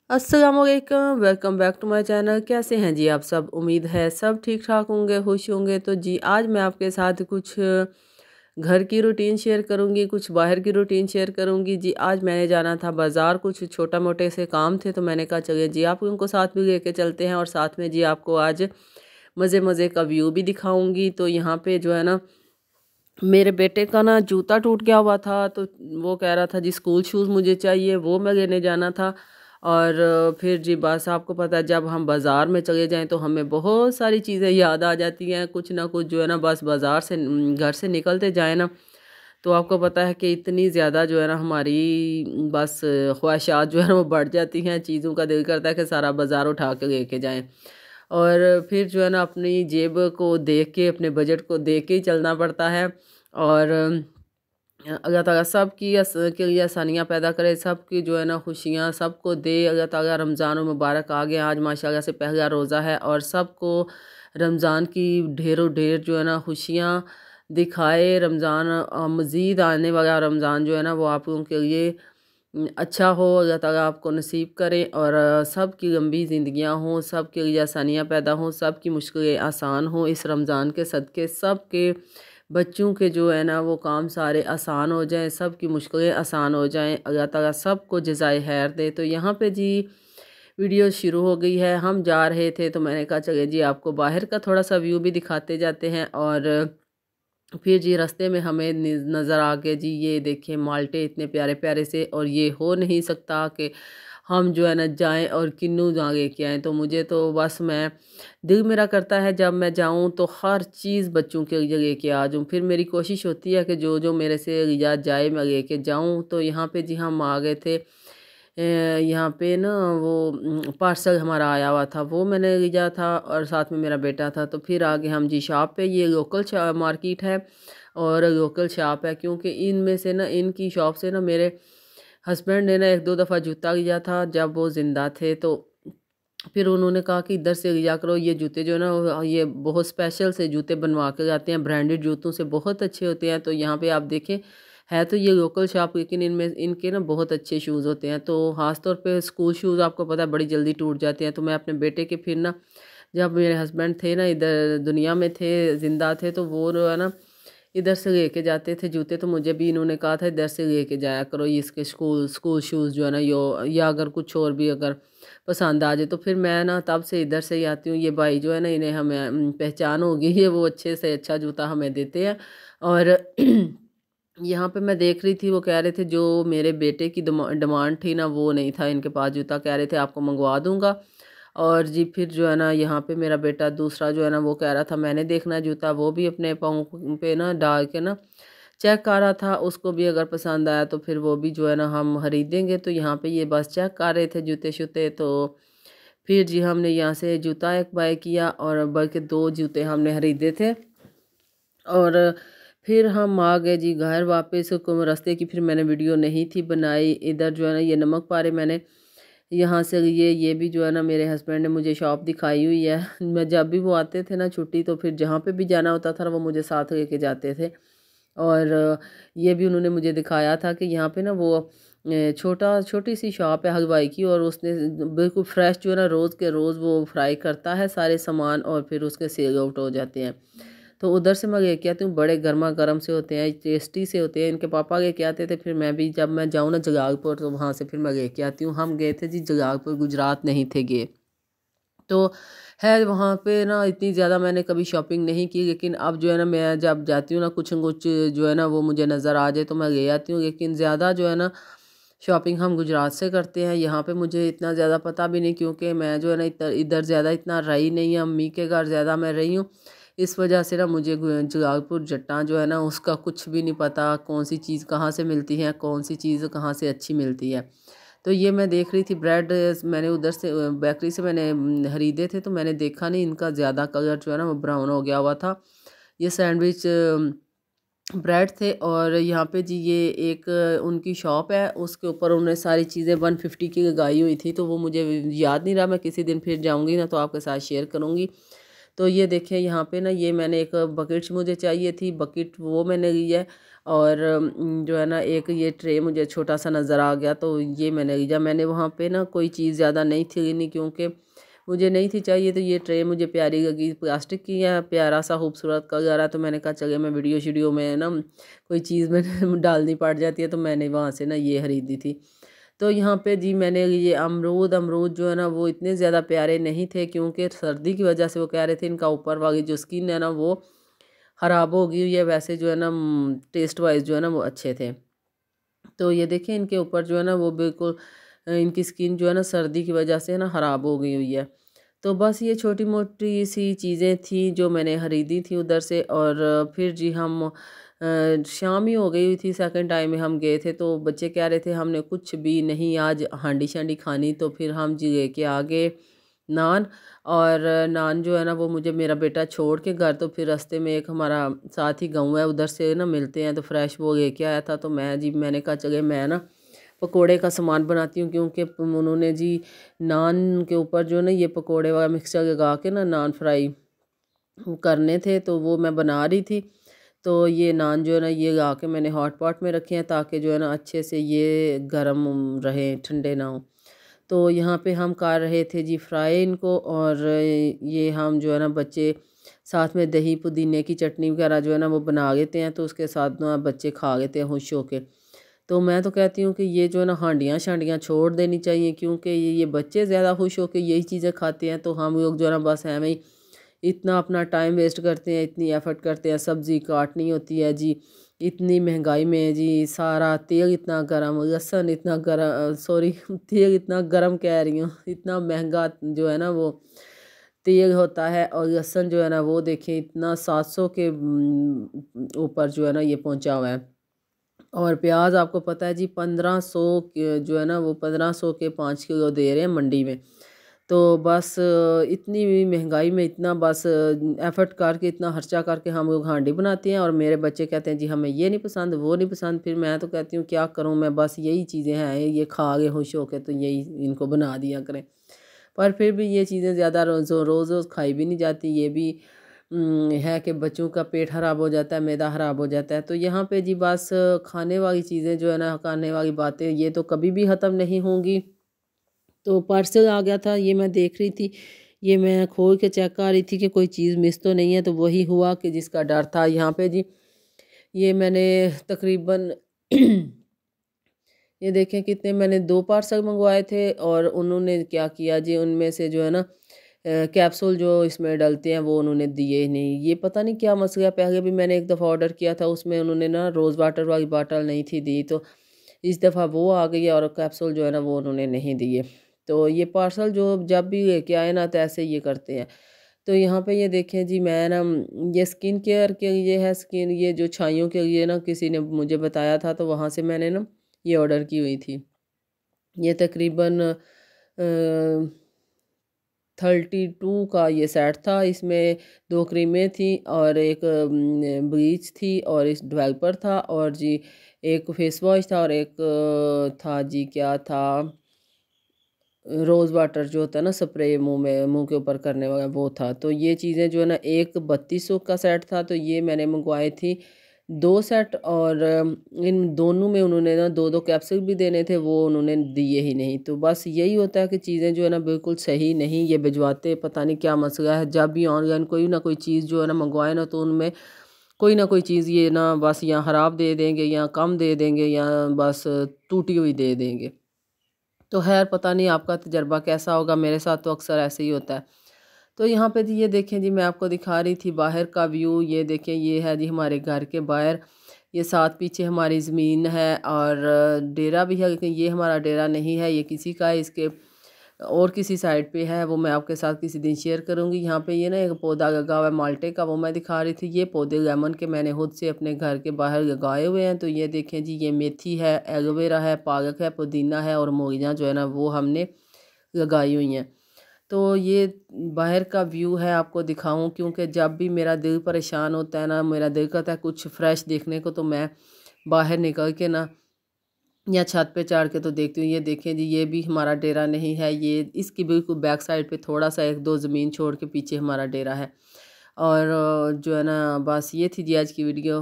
अस्सलामुअलैकुम, welcome back to my channel. कैसे हैं जी आप सब? उम्मीद है सब ठीक ठाक होंगे, खुश होंगे। तो जी आज मैं आपके साथ कुछ घर की रूटीन शेयर करूंगी, कुछ बाहर की रूटीन शेयर करूंगी। जी आज मैंने जाना था बाज़ार, कुछ छोटा मोटे से काम थे, तो मैंने कहा चलिए जी आप उनको साथ में लेके चलते हैं और साथ में जी आपको आज मज़े मज़े का व्यू भी दिखाऊंगी। तो यहाँ पे जो है ना, मेरे बेटे का ना जूता टूट गया हुआ था, तो वो कह रहा था जी स्कूल शूज़ मुझे चाहिए, वो मैं लेने जाना था। और फिर जी बस आपको पता है, जब हम बाज़ार में चले जाएं तो हमें बहुत सारी चीज़ें याद आ जाती हैं, कुछ ना कुछ जो है ना, बस बाज़ार से घर से निकलते जाए ना, तो आपको पता है कि इतनी ज़्यादा जो है ना हमारी बस ख्वाहिशात जो है ना वो बढ़ जाती हैं। चीज़ों का दिल करता है कि सारा बाज़ार उठा के लेके जाएं। और फिर जो है ना अपनी जेब को देख के, अपने बजट को देख के ही चलना पड़ता है। और अल्लाह ताला सबकी के लिए आसानियाँ पैदा करे, सबकी जो है ना खुशियाँ सबको दे। अल्लाह ताला रमज़ान मुबारक आ गया, आज माशाल्लाह से पहला रोज़ा है, और सबको रमज़ान की ढेरों ढेर जो है ना खुशियाँ दिखाए। रमज़ान मज़ीद आने वाला रमज़ान जो है ना वो आप लोगों के लिए अच्छा हो, अल्लाह ताला आपको नसीब करे। और सबकी लंबी ज़िंदगियाँ हों, सबके लिए आसानियाँ पैदा हों, सबकी मुश्किलें आसान हों इस रमज़ान के सदक़े। सबके बच्चों के जो है ना वो काम सारे आसान हो जाएं, सबकी मुश्किलें आसान हो जाएं, अल्लाह ताला सबको जज़ाए खैर दे। तो यहाँ पे जी वीडियो शुरू हो गई है, हम जा रहे थे तो मैंने कहा चलिए जी आपको बाहर का थोड़ा सा व्यू भी दिखाते जाते हैं। और फिर जी रास्ते में हमें नज़र आ गए जी, ये देखिए माल्टे इतने प्यारे प्यारे से, और ये हो नहीं सकता कि हम जो है ना जाएं और किन्नू जागे के आएँ। तो मुझे तो बस मैं दिल मेरा करता है जब मैं जाऊं तो हर चीज़ बच्चों के लिए लेके आ जाऊं। फिर मेरी कोशिश होती है कि जो जो मेरे से लिया जाए मैं लेके जाऊं। तो यहाँ पे जी हम आ गए थे, यहाँ पे ना वो पार्सल हमारा आया हुआ था, वो मैंने लिया था, और साथ में मेरा बेटा था। तो फिर आगे हम जी शॉप पे, ये लोकल मार्केट है और लोकल शॉप है, क्योंकि इनमें से ना, इनकी शॉप से ना मेरे हस्बैंड ने ना एक दो दफ़ा जूता लिया था जब वो ज़िंदा थे। तो फिर उन्होंने कहा कि इधर से लिया करो, ये जूते जो है ना ये बहुत स्पेशल से जूते बनवा के लाते हैं, ब्रांडेड जूतों से बहुत अच्छे होते हैं। तो यहाँ पे आप देखें, है तो ये लोकल शॉप, लेकिन इनमें इनके ना बहुत अच्छे शूज़ होते हैं। तो ख़ास तौर पे स्कूल शूज़ आपको पता है बड़ी जल्दी टूट जाते हैं। तो मैं अपने बेटे के फिर ना, जब मेरे हस्बैंड थे ना इधर दुनिया में थे, ज़िंदा थे, तो वो जो है ना इधर से लेके जाते थे जूते। तो मुझे भी इन्होंने कहा था इधर से लेके जाया करो, ये इसके स्कूल स्कूल शूज़ जो है ना, यो या अगर कुछ और भी अगर पसंद आ जाए। तो फिर मैं ना तब से इधर से ही आती हूँ। ये भाई जो है ना, इन्हें हमें पहचान हो गई है, वो अच्छे से अच्छा जूता हमें देते हैं। और यहाँ पे मैं देख रही थी, वो कह रहे थे जो मेरे बेटे की डिमांड थी ना वो नहीं था इनके पास जूता, कह रहे थे आपको मंगवा दूंगा। और जी फिर जो है ना यहाँ पे मेरा बेटा दूसरा जो है ना वो कह रहा था मैंने देखना है जूता, वो भी अपने पाँव पे ना डाल के ना चेक कर रहा था, उसको भी अगर पसंद आया तो फिर वो भी जो है ना हम खरीदेंगे। तो यहाँ पे ये बस चेक कर रहे थे जूते शूते। तो फिर जी हमने यहाँ से जूता एक बाय किया, और बल्कि दो जूते हमने खरीदे थे। और फिर हम आ गए जी घर वापस को, रास्ते की फिर मैंने वीडियो नहीं थी बनाई। इधर जो है ना ये नमक पारे मैंने यहाँ से ये भी जो है ना मेरे हस्बैंड ने मुझे शॉप दिखाई हुई है। मैं जब भी वो आते थे ना छुट्टी, तो फिर जहाँ पे भी जाना होता था वो मुझे साथ लेके जाते थे। और ये भी उन्होंने मुझे दिखाया था कि यहाँ पे ना वो छोटी सी शॉप है हलवाई की, और उसने बिल्कुल फ्रेश जो है ना रोज़ के रोज़ वो फ्राई करता है सारे सामान, और फिर उसके सेल आउट हो जाते हैं। तो उधर से मैं लेके आती हूँ, बड़े गर्मा गर्म से होते हैं, टेस्टी से होते हैं। इनके पापा लेके आते थे, फिर मैं भी जब मैं जाऊँ ना जलालपुर तो वहाँ से फिर मैं लेके आती हूँ। हम गए थे जी जलालपुर, गुजरात नहीं थे गए। तो है वहाँ पे ना इतनी ज़्यादा मैंने कभी शॉपिंग नहीं की, लेकिन अब जो है ना मैं जब जाती हूँ ना कुछ न कुछ जो है ना वो मुझे नज़र आ जाए तो मैं ले आती हूँ। लेकिन ज़्यादा जो है ना शॉपिंग हम गुजरात से करते हैं। यहाँ पे मुझे इतना ज़्यादा पता भी नहीं, क्योंकि मैं जो है ना इधर ज़्यादा इतना रही नहीं है, अम्मी के घर ज़्यादा मैं रही हूँ। इस वजह से ना मुझे जलालपुर जट्टा जो है ना उसका कुछ भी नहीं पता, कौन सी चीज़ कहाँ से मिलती है, कौन सी चीज़ कहाँ से अच्छी मिलती है। तो ये मैं देख रही थी ब्रेड, मैंने उधर से बेकरी से मैंने खरीदे थे, तो मैंने देखा नहीं इनका ज़्यादा कलर जो है ना वो ब्राउन हो गया हुआ था। ये सैंडविच ब्रेड थे। और यहाँ पे जी ये एक उनकी शॉप है, उसके ऊपर उन्होंने सारी चीज़ें 150 की लगाई हुई थी। तो वो मुझे याद नहीं रहा, मैं किसी दिन फिर जाऊँगी ना तो आपके साथ शेयर करूँगी। तो ये देखिए यहाँ पे ना, ये मैंने एक बकेट मुझे चाहिए थी, बकेट वो मैंने ली है। और जो है ना, एक ये ट्रे मुझे छोटा सा नज़र आ गया, तो ये मैंने लिया। मैंने वहाँ पे ना कोई चीज़ ज़्यादा नहीं थी लेनी, क्योंकि मुझे नहीं थी चाहिए। तो ये ट्रे मुझे प्यारी लगी, प्लास्टिक की है, प्यारा सा खूबसूरत कलर है। तो मैंने कहा चलिए मैं वीडियो शीडियो में ना कोई चीज़ में डालनी पड़ जाती है, तो मैंने वहाँ से ना ये खरीदी थी। तो यहाँ पे जी मैंने ये अमरूद अमरूद जो है ना, वो इतने ज़्यादा प्यारे नहीं थे, क्योंकि सर्दी की वजह से वो कह रहे थे इनका ऊपर वाली जो स्किन है ना वो ख़राब हो गई हुई है। वैसे जो है ना टेस्ट वाइज जो है ना वो अच्छे थे। तो ये देखिए इनके ऊपर जो है ना वो बिल्कुल इनकी स्किन जो है ना सर्दी की वजह से ना ख़राब हो गई हुई है। तो बस ये छोटी मोटी सी चीज़ें थी जो मैंने खरीदी थी उधर से। और फिर जी हम शाम ही हो गई हुई थी, सेकंड टाइम में हम गए थे। तो बच्चे कह रहे थे हमने कुछ भी नहीं आज हांडी शांडी खानी, तो फिर हम जी लेके आ गए नान। और नान जो है ना वो मुझे मेरा बेटा छोड़ के घर, तो फिर रास्ते में एक हमारा साथ ही गाँव है, उधर से ना मिलते हैं, तो फ्रेश वो लेके आया था। तो मैंने कहा चले मैं ना पकोड़े का सामान बनाती हूँ, क्योंकि उन्होंने जी नान के ऊपर जो ना ये पकोड़े वाला मिक्सचर लगा के ना नान फ्राई करने थे, तो वो मैं बना रही थी। तो ये नान जो है ना ये ला के मैंने हॉट पॉट में रखे हैं, ताकि जो है ना अच्छे से ये गर्म रहे, ठंडे ना हो। तो यहाँ पे हम कर रहे थे जी फ्राई इनको। और ये हम जो है ना बच्चे साथ में दही पुदीने की चटनी वगैरह जो है ना वो बना लेते हैं, तो उसके साथ ना बच्चे खा लेते हैं खुश होके। तो मैं तो कहती हूँ कि ये जो है ना हांडियाँ शांडियाँ छोड़ देनी चाहिए, क्योंकि ये बच्चे ज़्यादा खुश होकर यही चीज़ें खाते हैं। तो हम लोग जो है ना बस ऐਵੇਂ ही इतना अपना टाइम वेस्ट करते हैं, इतनी एफर्ट करते हैं, सब्ज़ी काटनी होती है जी, इतनी महंगाई में जी सारा तेल इतना गर्म, लहसुन इतना गर्म, सॉरी तेल इतना गर्म कह रही हूँ, इतना महंगा जो है ना वो तेल होता है। और लहसुन जो है ना वो देखिए इतना 700 के ऊपर जो है ना ये पहुंचा हुआ है। और प्याज आपको पता है जी 1500 के जो है ना वो 1500 के 5 किलो दे रहे हैं मंडी में। तो बस इतनी महंगाई में इतना बस एफर्ट करके इतना खर्चा करके हम लोग हांडी बनाते हैं, और मेरे बच्चे कहते हैं जी हमें ये नहीं पसंद वो नहीं पसंद। फिर मैं तो कहती हूँ क्या करूँ मैं, बस यही चीज़ें हैं ये खा के खुश होके, तो यही इनको बना दिया करें। पर फिर भी ये चीज़ें ज़्यादा रोज़ खाई भी नहीं जाती। ये भी है कि बच्चों का पेट ख़राब हो जाता है, मैदा ख़राब हो जाता है। तो यहाँ पे जी बस खाने वाली चीज़ें जो है ना, खाने वाली बातें ये तो कभी भी ख़त्म नहीं होंगी। तो पार्सल आ गया था, ये मैं देख रही थी, ये मैं खोल के चेक कर रही थी कि कोई चीज़ मिस तो नहीं है। तो वही हुआ कि जिसका डर था। यहाँ पे जी ये मैंने तकरीबन ये देखें कितने, मैंने 2 पार्सल मंगवाए थे, और उन्होंने क्या किया जी उनमें से जो है ना कैप्सूल जो इसमें डलते हैं वो उन्होंने दिए ही नहीं। ये पता नहीं क्या मसला है, पहले भी मैंने एक दफ़ा ऑर्डर किया था, उसमें उन्होंने ना रोज़ वाटर वाली बॉटल नहीं थी दी। तो इस दफ़ा वो आ गई है और कैप्सूल जो है ना वो उन्होंने नहीं दिए। तो ये पार्सल जो जब भी लेके आए ना तो ऐसे ये करते हैं। तो यहाँ पे ये देखें जी मैं ना ये स्किन केयर के लिए है, स्किन ये जो छाइयों के लिए ना किसी ने मुझे बताया था, तो वहाँ से मैंने ना ये ऑर्डर की हुई थी। ये तकरीबन 32 का ये सेट था। इसमें 2 क्रीमें थी और एक ब्लीच थी और इस डेवलपर था, और जी एक फेस वॉश था, और एक था जी क्या था, रोज़ वाटर जो होता है ना स्प्रे मुंह के ऊपर करने वाला वो था। तो ये चीज़ें जो है ना एक 3200 का सेट था, तो ये मैंने मंगवाई थी 2 सेट। और इन दोनों में उन्होंने ना 2-2 कैप्सूल भी देने थे, वो उन्होंने दिए ही नहीं। तो बस यही होता है कि चीज़ें जो है ना बिल्कुल सही नहीं ये भिजवाते, पता नहीं क्या मसला है। जब भी ऑनलाइन कोई ना कोई चीज़ जो है ना मंगवाए ना, तो उनमें कोई ना कोई चीज़ ये ना बस या ख़राब दे देंगे या कम दे देंगे या बस टूटी हुई दे देंगे। तो खैर पता नहीं आपका तजर्बा कैसा होगा, मेरे साथ तो अक्सर ऐसे ही होता है। तो यहाँ पे जी ये देखें जी मैं आपको दिखा रही थी बाहर का व्यू। ये देखें ये है जी हमारे घर के बाहर, ये साथ पीछे हमारी ज़मीन है और डेरा भी है, लेकिन ये हमारा डेरा नहीं है, ये किसी का है, इसके और किसी साइड पे है, वो मैं आपके साथ किसी दिन शेयर करूँगी। यहाँ पे ये ना एक पौधा लगा हुआ है माल्टे का, वो मैं दिखा रही थी। ये पौधे लेमन के मैंने खुद से अपने घर के बाहर लगाए हुए हैं। तो ये देखें जी ये मेथी है, एलोवेरा है, पालक है, पुदीना है, और मोरियाँ जो है ना वो हमने लगाई हुई हैं। तो ये बाहर का व्यू है, आपको दिखाऊं, क्योंकि जब भी मेरा दिल परेशान होता है ना, मेरा दिल करता है कुछ फ्रेश देखने को, तो मैं बाहर निकल के ना या छत पे चढ़ के तो देखती हूँ, ये देखें जी ये भी हमारा डेरा नहीं है, ये इसकी बिल्कुल बैक साइड पे थोड़ा सा 1-2 ज़मीन छोड़ के पीछे हमारा डेरा है। और जो है ना बस ये थी जी आज की वीडियो।